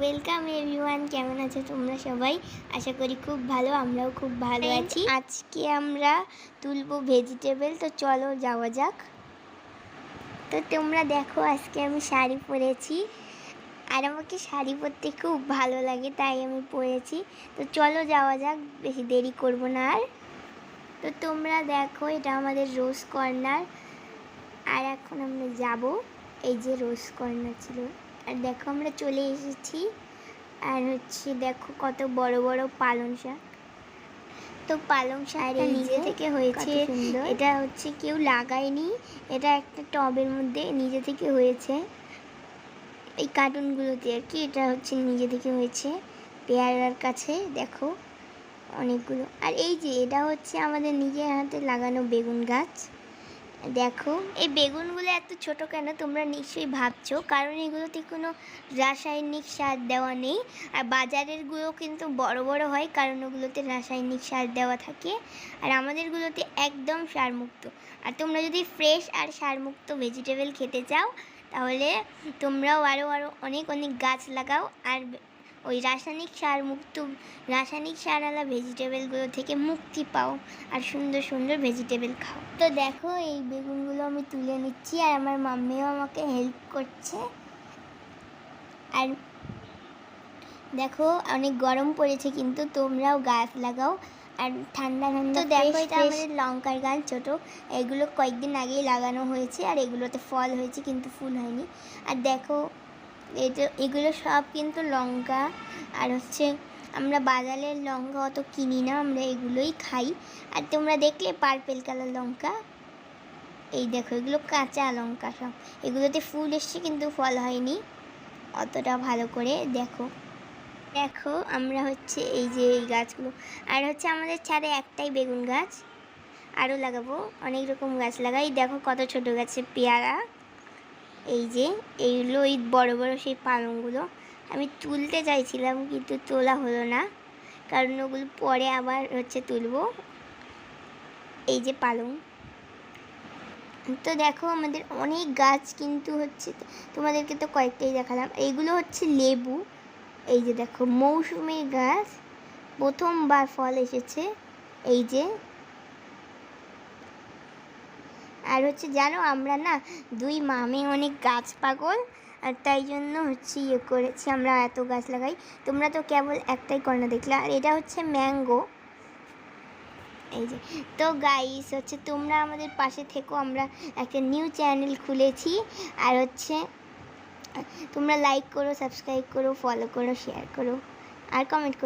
Welcome everyone, কেমন আছো তোমরা সবাই? আশা করি খুব ভালো, আমরাও খুব ভালো আছি। আজকে আমরা তুলবো ভেজিটেবল, তো চলো যাওয়া যাক। তো তোমরা দেখো, আজকে আমি শাড়ি পরেছি আর আমাকে শাড়ি পরতে খুব ভালো লাগে, তাই আমি পরেছি। তো চলো যাওয়া যাক, বেশি দেরি করব না আর। তো তোমরা দেখো, এটা আমাদের রোজ কর্নার, আর এখন আমরা যাব। এই যে রোজ কর্নার ছিল, আর দেখো আমরা চলে এসেছি। আর দেখো কত বড় বড় পালং শাক। তো পালং শাকটা নিজে থেকে হয়েছে, এটা কেউ লাগায়নি, এটা একটা টবের মধ্যে নিজে থেকে হয়েছে, এই কার্টুনগুলোতে আর কি। এটা নিজে থেকে হয়েছে পেয়ারার কাছে, দেখো অনেকগুলো। আর এই যে এটা আমাদের নিজের হাতে লাগানো বেগুন গাছ। দেখো এই বেগুনগুলো এত ছোট কেন তোমরা নিশ্চয়ই ভাবছো, কারণ এগুলোতে কোনো রাসায়নিক সার দেওয়া নেই। আর বাজারেরগুলো কিন্তু বড় বড় হয়, কারণ ওগুলোতে রাসায়নিক সার দেওয়া থাকে, আর আমাদেরগুলোতে একদম সারমুক্ত। আর তোমরা যদি ফ্রেশ আর সারমুক্ত ভেজিটেবল খেতে চাও, তাহলে তোমরাও আরও অনেক গাছ লাগাও, আর ওই রাসায়নিক সারওয়ালা ভেজিটেবলগুলো থেকে মুক্তি পাও, আর সুন্দর সুন্দর ভেজিটেবল খাও। তো দেখো এই বেগুনগুলো আমি তুলে নিচ্ছি, আর আমার মাম্মিও আমাকে হেল্প করছে। আর দেখো অনেক গরম পড়েছে, কিন্তু তোমরাও গাছ লাগাও আর ঠান্ডা ঠান্ডা। তো দেখো এটা আমাদের লঙ্কার গাছ, ছোট। এগুলো কয়েকদিন আগেই লাগানো হয়েছে, আর এগুলোতে ফল হয়েছে কিন্তু ফুল হয়নি। আর দেখো এগুলো সব কিন্তু লঙ্কা। আর আমরা বাজারের লঙ্কা অত কিনি না, আমরা এগুলোই খাই। আর তোমরা দেখলে পার্পেল কালার লঙ্কা, এই দেখো এগুলো কাঁচা লঙ্কা সব। এগুলোতে ফুল এসছে কিন্তু ফল হয়নি অতটা ভালো করে। দেখো দেখো আমরা এই যে এই গাছগুলো, আর আমাদের ছাদে একটাই বেগুন গাছ, আরও লাগাবো, অনেক রকম গাছ লাগাই। দেখো কত ছোট গাছে পেয়ারা। এই যে এইগুলো ওই বড় বড় সেই পালংগুলো আমি তুলতে চাইছিলাম, কিন্তু তোলা হলো না, কারণ ওগুলো পরে আবার তুলবো। এই যে পালং। তো দেখো আমাদের অনেক গাছ কিন্তু তোমাদেরকে তো কয়েকটাই দেখালাম। এইগুলো লেবু। এই যে দেখো মৌসুমী গাছ, প্রথমবার ফল এসেছে। এই যে আর জানো আমরা না দুই মামে অনেক গাছ পাগল, আর তাই জন্য ইয়ে করেছি, আমরা এত গাছ লাগাই। তোমরা তো কেবল একটাই কর্নার দেখলে, আর এটা ম্যাঙ্গো। এই যে তো গাইস তোমরা আমাদের পাশে থেকো, আমরা একটা নিউ চ্যানেল খুলেছি। আর তোমরা লাইক করো, সাবস্ক্রাইব করো, ফলো করো, শেয়ার করো, আর কমেন্ট করো।